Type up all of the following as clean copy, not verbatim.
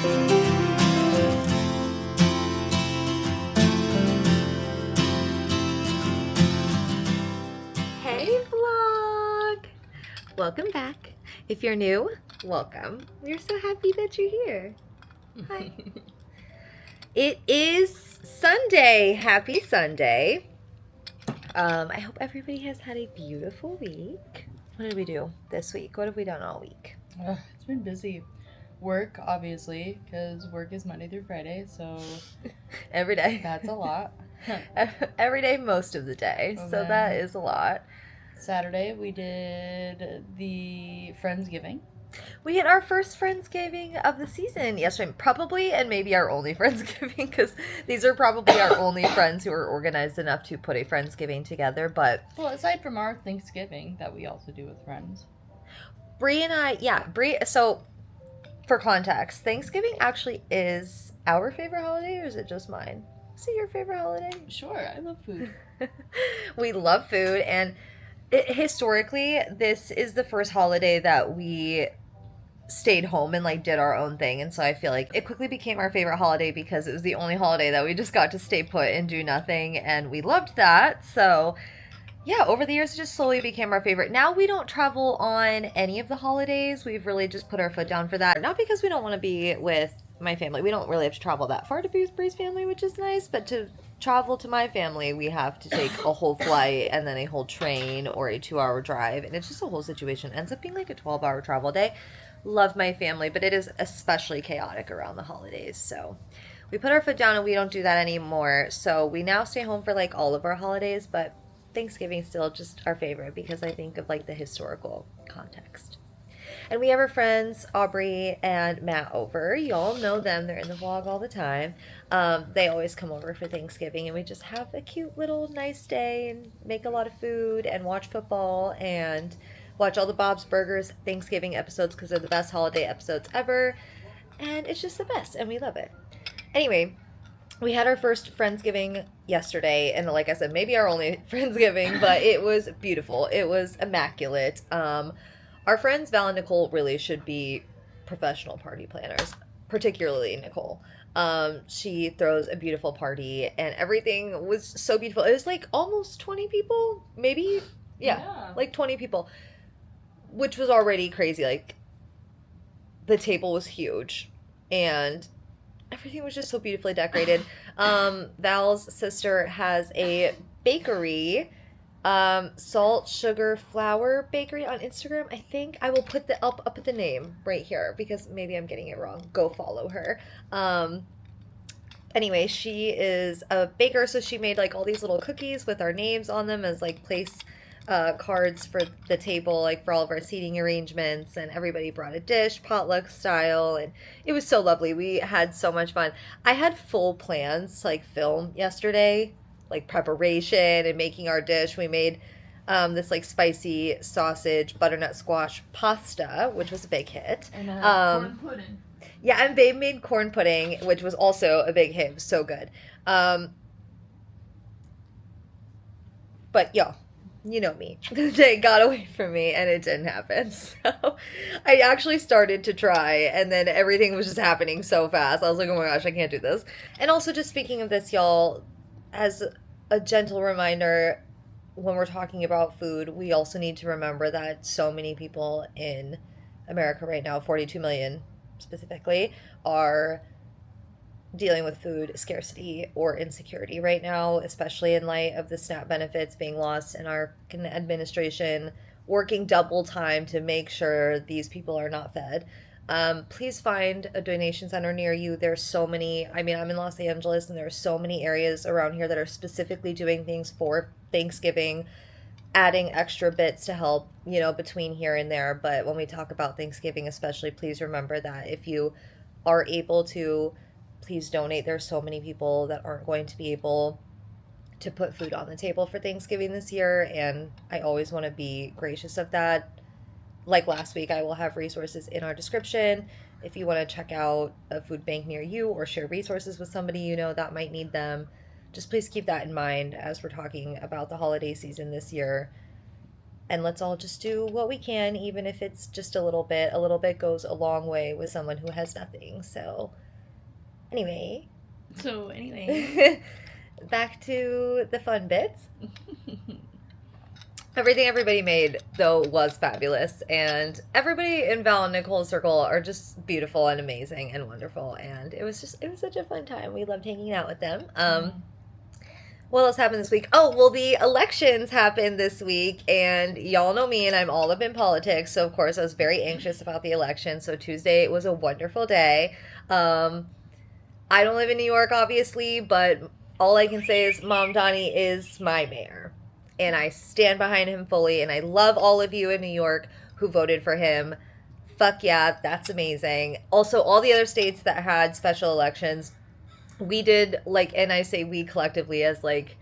Hey vlog! Welcome back. If you're new, welcome. We're so happy that you're here. Hi. It is Sunday. Happy Sunday. I hope everybody has had a beautiful week. What did we do this week? What have we done all week? It's been busy. Work, obviously, because work is Monday through Friday, so Every day. that's a lot. Every day, most of the day. And So then that is a lot. Saturday, we did the Friendsgiving. We had our first Friendsgiving of the season yesterday. Probably, and maybe our only Friendsgiving, because these are probably our only friends who are organized enough to put a Friendsgiving together. But Well, aside from our Thanksgiving that we also do with friends. Bree and I, so for context, Thanksgiving actually is our favorite holiday, or is it just mine? Is it your favorite holiday? Sure, I love food. We love food, and historically, this is the first holiday that we stayed home and like did our own thing, and so I feel like it quickly became our favorite holiday because it was the only holiday that we just got to stay put and do nothing, and we loved that. So yeah, over the years it just slowly became our favorite. Now we don't travel on any of the holidays. We've really just put our foot down for that. Not because we don't want to be with my family. We don't really have to travel that far to be with Bree's family, which is nice, but to travel to my family, we have to take a whole flight and then a whole train or a 2-hour drive, and it's just a whole situation. It ends up being like a 12-hour travel day. Love my family, but it is especially chaotic around the holidays. So we put our foot down and we don't do that anymore. So we now stay home for like all of our holidays, but Thanksgiving is still just our favorite because I think of like the historical context. And we have our friends Aubrey and Matt over. You all know them. They're in the vlog all the time. They always come over for Thanksgiving, and we just have a cute little nice day and make a lot of food and watch football and watch all the Bob's Burgers Thanksgiving episodes because they're the best holiday episodes ever. And it's just the best, and we love it. Anyway, we had our first Friendsgiving yesterday, and like I said, maybe our only Friendsgiving, but it was beautiful. It was immaculate. Our friends Val and Nicole really should be professional party planners, particularly Nicole. She throws a beautiful party, and everything was so beautiful. It was like almost 20 people, maybe, yeah. Like 20 people, which was already crazy. Like the table was huge, and everything was just so beautifully decorated. Val's sister has a bakery, Salt Sugar Flour Bakery on Instagram. I think I will put I'll put the name right here because maybe I'm getting it wrong. Go follow her. Anyway, she is a baker, so she made like all these little cookies with our names on them as like place cards for the table, like for all of our seating arrangements, and everybody brought a dish, potluck style, and it was so lovely. We had so much fun. I had full plans to like film yesterday, like preparation and making our dish. We made this like spicy sausage butternut squash pasta, which was a big hit. And corn pudding. Yeah, and Babe made corn pudding, which was also a big hit. It was so good. But y'all, you know me. The day got away from me and it didn't happen. So I actually started to try, and then everything was just happening so fast. I was like, oh my gosh, I can't do this. And also, just speaking of this, y'all, as a gentle reminder, when we're talking about food, we also need to remember that so many people in America right now, 42 million specifically, are dealing with food scarcity or insecurity right now, especially in light of the SNAP benefits being lost and our administration working double time to make sure these people are not fed. Please find a donation center near you. There's so many. I mean, I'm in Los Angeles, and there are so many areas around here that are specifically doing things for Thanksgiving, adding extra bits to help, between here and there. But when we talk about Thanksgiving especially, please remember that if you are able to, please donate. There's so many people that aren't going to be able to put food on the table for Thanksgiving this year, and I always want to be gracious of that. Like last week, I will have resources in our description if you want to check out a food bank near you or share resources with somebody you know that might need them. Just please keep that in mind as we're talking about the holiday season this year. And let's all just do what we can, even if it's just a little bit. A little bit goes a long way with someone who has nothing. So, anyway. So, anyway. Back to the fun bits. Everything everybody made, though, was fabulous. And everybody in Val and Nicole's circle are just beautiful and amazing and wonderful. And it was such a fun time. We loved hanging out with them. What else happened this week? Oh, well, the elections happened this week, and y'all know me, and I'm all up in politics. So, of course, I was very anxious about the election. So, Tuesday was a wonderful day. I don't live in New York, obviously, but all I can say is Mom Donnie is my mayor. And I stand behind him fully, and I love all of you in New York who voted for him. Fuck yeah, that's amazing. Also, all the other states that had special elections, we did, like, and I say we collectively as, like,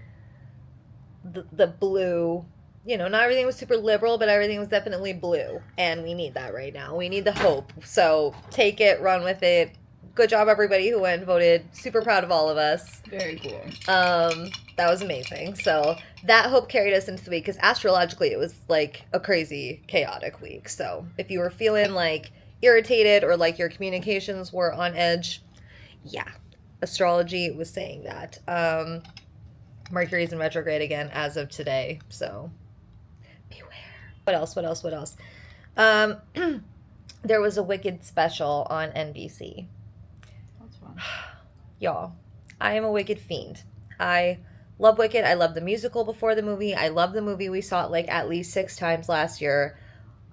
the blue, you know, not everything was super liberal, but everything was definitely blue. And we need that right now. We need the hope. So take it, run with it. Good job, everybody who went and voted. Super proud of all of us. Very cool. That was amazing. So that hope carried us into the week because astrologically it was like a crazy, chaotic week. So if you were feeling like irritated or like your communications were on edge, yeah, astrology was saying that. Mercury's in retrograde again as of today. So beware. What else? There was a Wicked special on NBC. Y'all, I am a Wicked fiend. I love Wicked. I love the musical before the movie. I love the movie. We saw it like at least 6 times last year.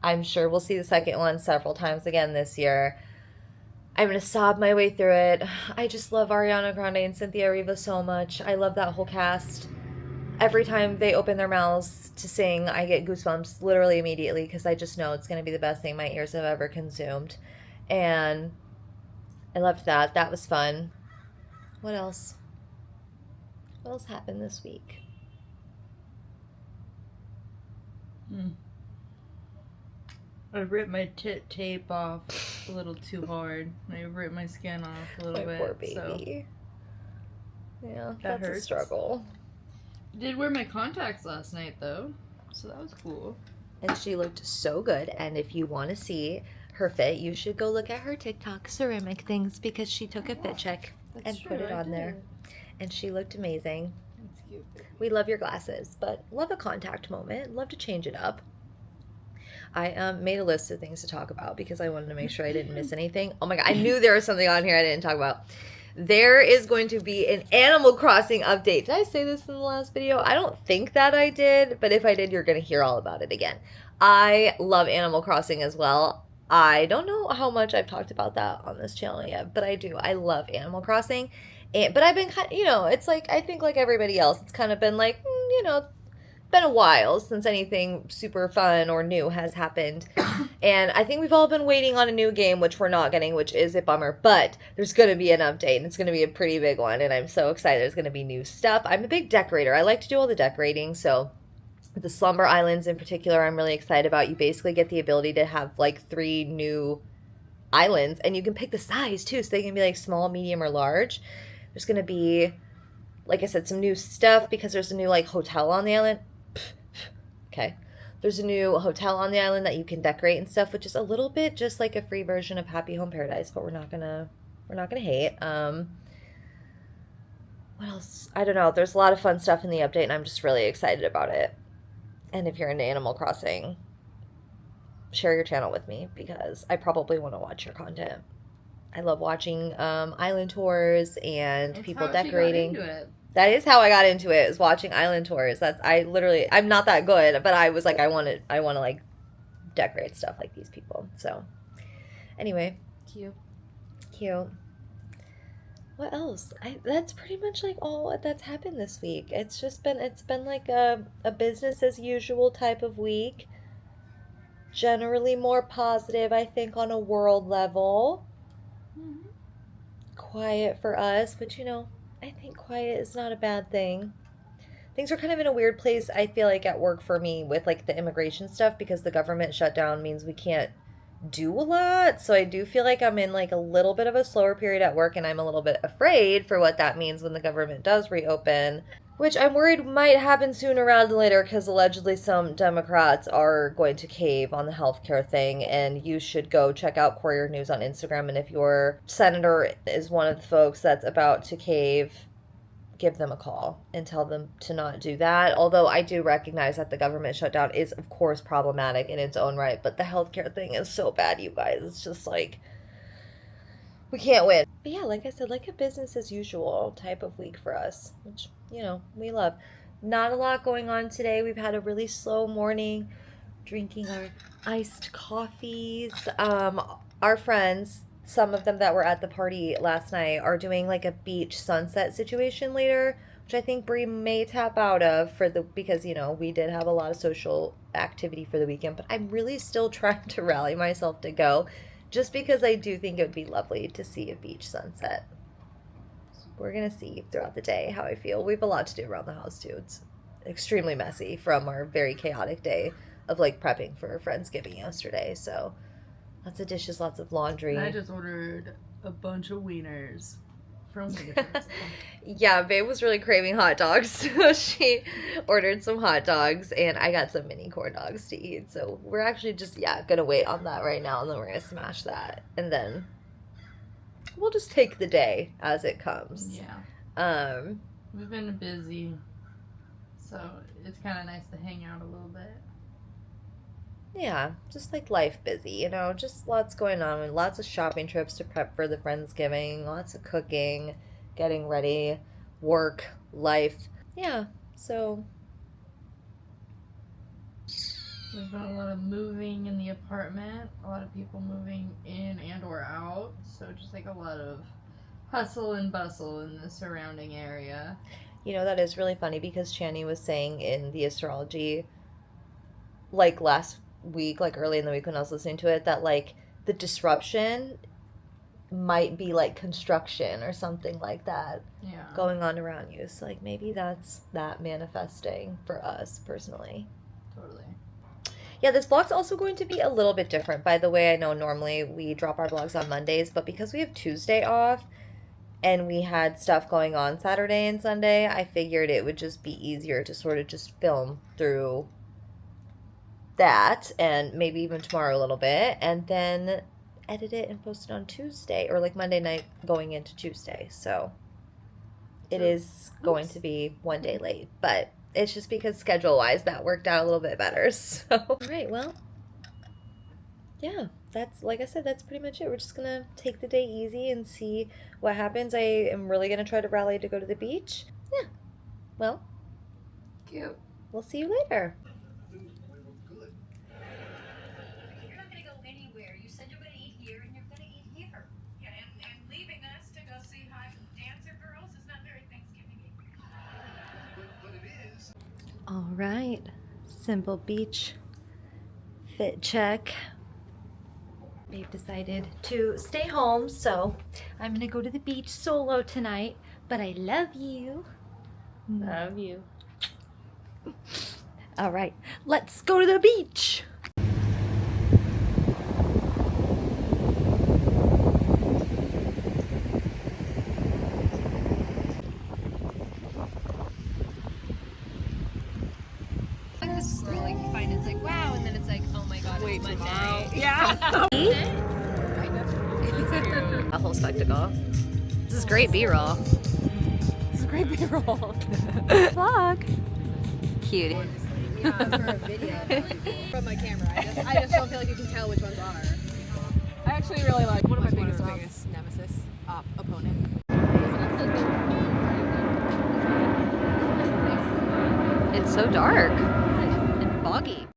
I'm sure we'll see the second one several times again this year. I'm going to sob my way through it. I just love Ariana Grande and Cynthia Erivo so much. I love that whole cast. Every time they open their mouths to sing, I get goosebumps literally immediately because I just know it's going to be the best thing my ears have ever consumed. And I loved that. That was fun. What else? What else happened this week? I ripped my tape off a little too hard. I ripped my skin off a little bit. Poor baby. So yeah, that that's hurts. a struggle. I did wear my contacts last night though, so that was cool. And she looked so good. And if you want to see her fit, you should go look at her TikTok ceramic things because she took a fit check and put it on there. And she looked amazing. That's cute. We love your glasses, but love a contact moment. Love to change it up. I made a list of things to talk about because I wanted to make sure I didn't miss anything. Oh my god, I knew there was something on here I didn't talk about. There is going to be an Animal Crossing update. Did I say this in the last video? I don't think that I did, but if I did, you're going to hear all about it again. I love Animal Crossing as well. I don't know how much I've talked about that on this channel yet, but I do. I love Animal Crossing. But I've been kind of, it's like, I think like everybody else, it's kind of been like, it's been a while since anything super fun or new has happened. And I think we've all been waiting on a new game, which we're not getting, which is a bummer. But there's going to be an update, and it's going to be a pretty big one. And I'm so excited. There's going to be new stuff. I'm a big decorator. I like to do all the decorating. So the Slumber Islands in particular, I'm really excited about. You basically get the ability to have like 3 new islands, and you can pick the size too. So they can be like small, medium, or large. There's going to be, like I said, some new stuff because there's a new like hotel on the island. Okay. There's a new hotel on the island that you can decorate and stuff, which is a little bit just like a free version of Happy Home Paradise, but we're not gonna hate. What else? I don't know. There's a lot of fun stuff in the update, and I'm just really excited about it. And if you're into Animal Crossing, share your channel with me because I probably want to watch your content. I love watching island tours and people decorating. That is how I got into it, is watching island tours. I'm not that good, but I was like, I want to like decorate stuff like these people. So anyway, Cute. What else? That's pretty much like all that's happened this week. It's been like a business as usual type of week. Generally more positive, I think, on a world level. Mm-hmm. Quiet for us, but I think quiet is not a bad thing. Things are kind of in a weird place, I feel like, at work for me with like the immigration stuff because the government shutdown means we can't do a lot. So I do feel like I'm in like a little bit of a slower period at work, and I'm a little bit afraid for what that means when the government does reopen. Which I'm worried might happen sooner rather than later because allegedly some Democrats are going to cave on the healthcare thing, and you should go check out Courier News on Instagram. And if your senator is one of the folks that's about to cave, give them a call and tell them to not do that. Although I do recognize that the government shutdown is, of course, problematic in its own right, but the healthcare thing is so bad, you guys. It's just like, we can't win. But yeah, like I said, like a business as usual type of week for us, which, we love. Not a lot going on today. We've had a really slow morning drinking our iced coffees. Our friends, some of them that were at the party last night, are doing like a beach sunset situation later, which I think Brie may tap out of because we did have a lot of social activity for the weekend, but I'm really still trying to rally myself to go just because I do think it would be lovely to see a beach sunset. We're going to see throughout the day how I feel. We have a lot to do around the house, too. It's extremely messy from our very chaotic day of, like, prepping for Friendsgiving yesterday. So, lots of dishes, lots of laundry. And I just ordered a bunch of wieners from Friendsgiving. Yeah, Babe was really craving hot dogs, so she ordered some hot dogs, and I got some mini corn dogs to eat. So we're actually just, gonna wait on that right now, and then we're gonna smash that, and then we'll just take the day as it comes. Yeah. We've been busy, so it's kind of nice to hang out a little bit. Yeah, just like life busy, just lots going on, and lots of shopping trips to prep for the Friendsgiving, lots of cooking, getting ready, work, life. Yeah, so there's been a lot of moving in the apartment, a lot of people moving in and or out, so just like a lot of hustle and bustle in the surrounding area. That is really funny because Channy was saying in the astrology, like last week, like early in the week when I was listening to it, that like the disruption might be like construction or something like that going on around you. So like maybe that's that manifesting for us personally. Totally. Yeah, this vlog's also going to be a little bit different. By the way, I know normally we drop our vlogs on Mondays, but because we have Tuesday off and we had stuff going on Saturday and Sunday, I figured it would just be easier to sort of just film through that and maybe even tomorrow a little bit, and then edit it and post it on Tuesday or like Monday night going into Tuesday. So it is going to be one day late, but it's just because schedule wise that worked out a little bit better. So all right, well, yeah, that's, like I said, that's pretty much it. We're just gonna take the day easy and see what happens. I am really gonna try to rally to go to the beach. Yeah, well, cute. We'll see you later. All right, simple beach fit check. Babe decided to stay home, so I'm gonna go to the beach solo tonight, but I love you. Love you. All right, let's go to the beach. Yeah. A whole spectacle. This is great B-roll. This is great B-roll. Vlog. Cute. Yeah, for a video. From my camera. I just don't feel like you can tell which ones are. I actually really like one of my biggest nemesis opponent. It's so dark and foggy.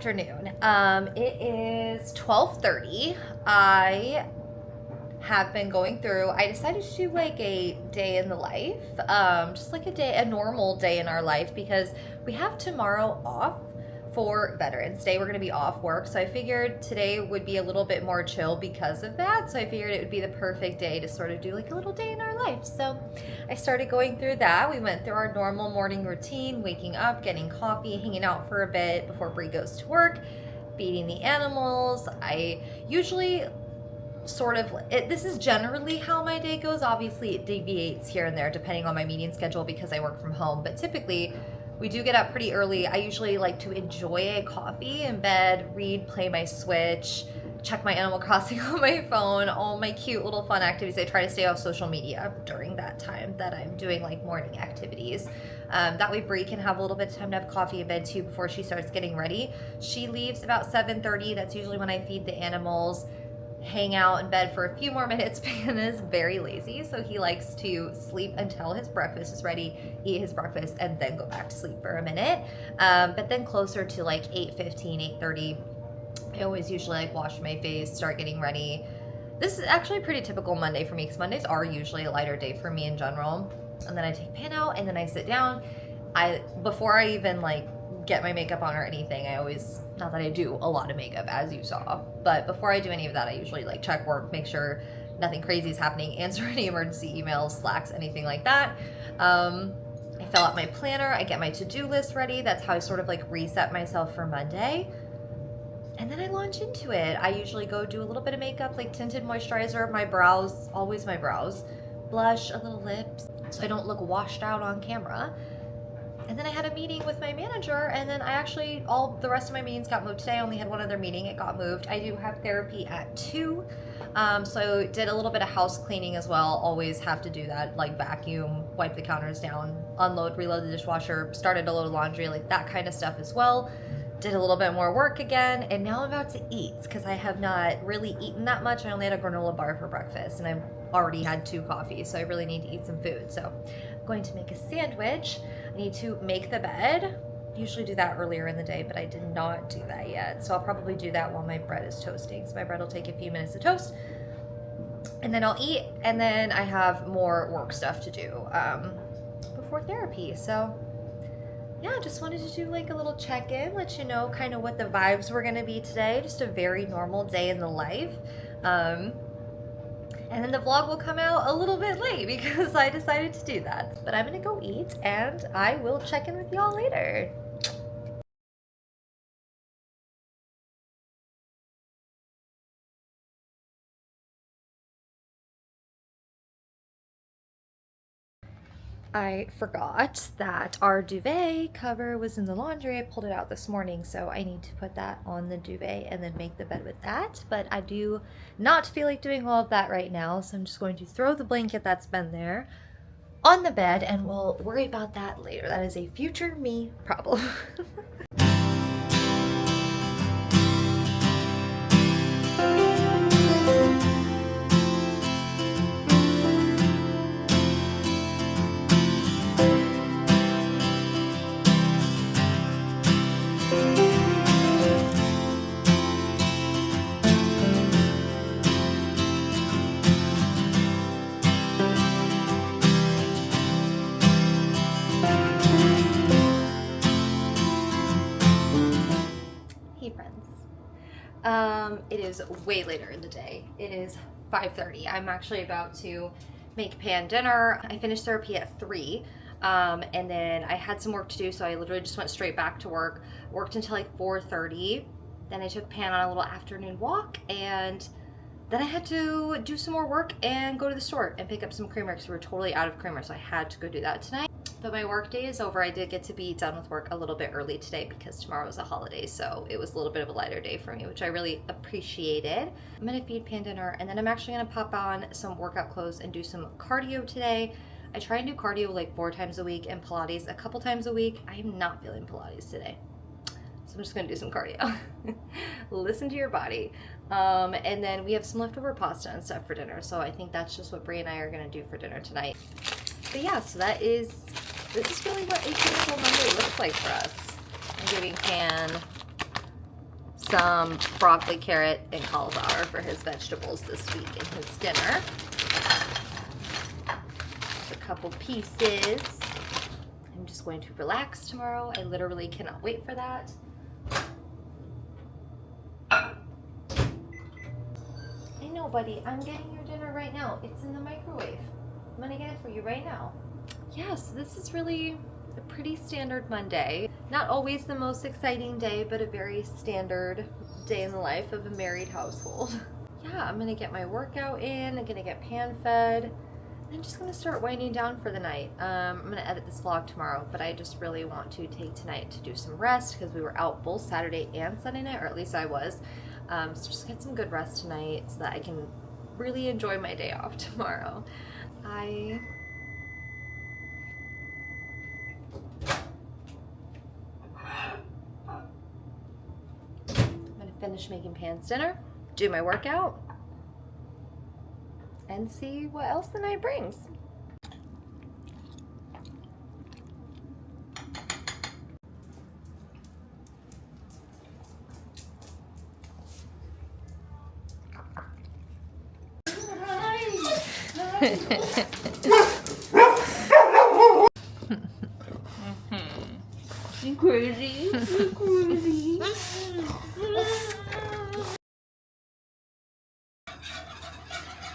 afternoon. It is 12:30. I have been going through, I decided to do like a day in the life, just like a normal day in our life, because we have tomorrow off for Veterans Day. We're going to be off work, so I figured today would be a little bit more chill because of that. So I figured it would be the perfect day to sort of do like a little day in our life. So I started going through that. We went through our normal morning routine, waking up, getting coffee, hanging out for a bit before Bree goes to work, feeding the animals. I usually this is generally how my day goes. Obviously it deviates here and there depending on my meeting schedule because I work from home, but typically we do get up pretty early. I usually like to enjoy a coffee in bed, read, play my Switch, check my Animal Crossing on my phone, all my cute little fun activities. I try to stay off social media during that time that I'm doing like morning activities. That way Brie can have a little bit of time to have coffee in bed too before she starts getting ready. She leaves about 7:30. That's usually when I feed the animals, hang out in bed for a few more minutes. Pan is very lazy, so he likes to sleep until his breakfast is ready, eat his breakfast, and then go back to sleep for a minute. But then closer to like 8:15, 8:30, I always usually like wash my face, start getting ready. This is actually a pretty typical Monday for me because Mondays are usually a lighter day for me in general. And then I take Pan out and then I sit down. Before I even like get my makeup on or anything, I always, not that I do a lot of makeup as you saw, but before I do any of that, I usually like check work, make sure nothing crazy is happening, answer any emergency emails, Slacks, anything like that. I fill out my planner, I get my to-do list ready. That's how I sort of like reset myself for Monday. And then I launch into it. I usually go do a little bit of makeup, like tinted moisturizer, my brows, always my brows, blush, a little lips, so I don't look washed out on camera. And then I had a meeting with my manager, and then all the rest of my meetings got moved today. I only had one other meeting, it got moved. I do have therapy at 2, so I did a little bit of house cleaning as well. Always have to do that, like vacuum, wipe the counters down, unload, reload the dishwasher, started a load of laundry, like that kind of stuff as well. Did a little bit more work again, and now I'm about to eat because I have not really eaten that much. I only had a granola bar for breakfast, and I've already had 2 coffees, so I really need to eat some food. So I'm going to make a sandwich. I need to make the bed. I usually do that earlier in the day, but I did not do that yet. So I'll probably do that while my bread is toasting. So my bread will take a few minutes to toast, and then I'll eat, and then I have more work stuff to do before therapy. So yeah, just wanted to do like a little check-in, let you know kind of what the vibes were going to be today. Just a very normal day in the life. And then the vlog will come out a little bit late because I decided to do that. But I'm going to go eat, and I will check in with y'all later. I forgot that our duvet cover was in the laundry. I pulled it out this morning, so I need to put that on the duvet and then make the bed with that. But I do not feel like doing all of that right now, so I'm just going to throw the blanket that's been there on the bed, and we'll worry about that later. That is a future me problem. It is way later in the day. It is 5:30. I'm actually about to make Pan dinner. I finished therapy at 3, and then I had some work to do, so I literally just went straight back to work. Worked until like 4:30. Then I took Pan on a little afternoon walk, and then I had to do some more work and go to the store and pick up some creamer because we were totally out of creamer, so I had to go do that tonight. But my work day is over. I did get to be done with work a little bit early today because tomorrow is a holiday, so it was a little bit of a lighter day for me, which I really appreciated. I'm gonna feed Pan dinner, and then I'm actually gonna pop on some workout clothes and do some cardio today. I try and do cardio like 4 times a week and Pilates a couple times a week. I am not feeling Pilates today, so I'm just gonna do some cardio. Listen to your body. And then we have some leftover pasta and stuff for dinner, so I think that's just what Brie and I are gonna do for dinner tonight. But yeah, so this is really what a typical Monday looks like for us. I'm giving Pan some broccoli, carrot, and cauliflower for his vegetables this week in his dinner. A couple pieces. I'm just going to relax tomorrow. I literally cannot wait for that. I know, buddy. I'm getting your dinner right now. It's in the microwave. I'm gonna get it for you right now. Yeah, so this is really a pretty standard Monday. Not always the most exciting day, but a very standard day in the life of a married household. Yeah, I'm gonna get my workout in. I'm gonna get pan fed. I'm just gonna start winding down for the night. I'm gonna edit this vlog tomorrow, but I just really want to take tonight to do some rest because we were out both Saturday and Sunday night, or at least I was. So just get some good rest tonight so that I can really enjoy my day off tomorrow. I'm gonna finish making Pan's dinner, do my workout, and see what else the night brings. You crazy? You crazy?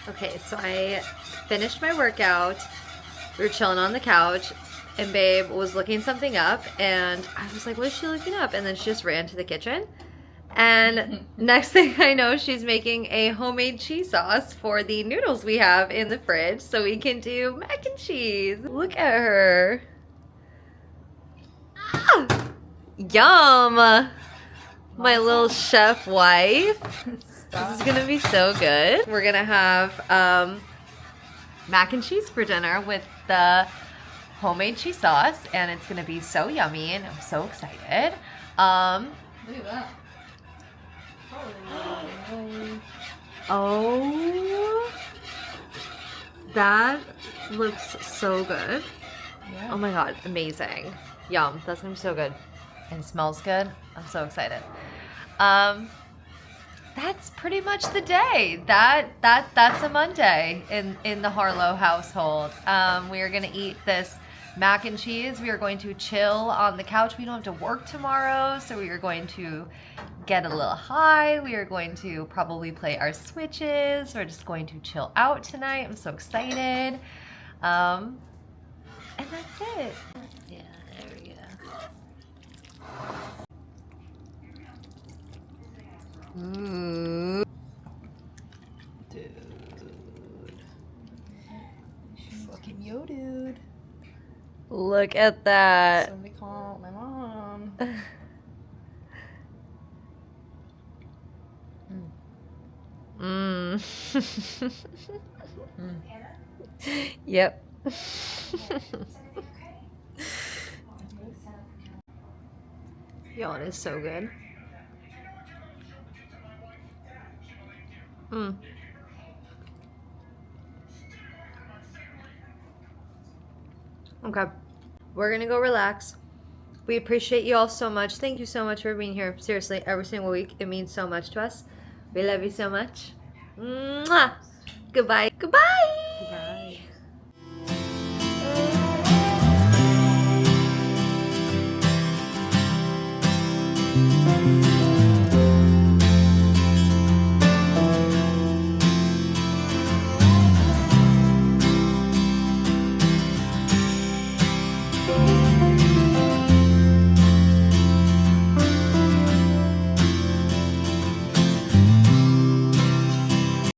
Okay, so I finished my workout. We were chilling on the couch, and Babe was looking something up, and I was like, what is she looking up? And then she just ran to the kitchen. And next thing I know, she's making a homemade cheese sauce for the noodles we have in the fridge so we can do mac and cheese. Look at her. Ah! Yum! My little chef wife. This is gonna be so good. We're gonna have mac and cheese for dinner with the homemade cheese sauce, and it's gonna be so yummy, and I'm so excited. Look at that. Oh, that looks so good. Yeah. Oh my god, amazing. Yum, that's gonna be so good. And smells good. I'm so excited. That's pretty much the day. That's a Monday in the Harlow household. We are gonna eat this mac and cheese. We are going to chill on the couch. We don't have to work tomorrow, so we are going to get a little high. We are going to probably play our Switches. We're just going to chill out tonight. I'm so excited. And that's it. Yeah, there we go. Ooh. Dude. Fucking yo, dude. Look at that. Somebody call my mom. Yep. Yo, it is so good. Okay. We're gonna go relax. We appreciate you all so much. Thank you so much for being here. Seriously, every single week. It means so much to us. We love you so much. Mwah! Goodbye. Goodbye!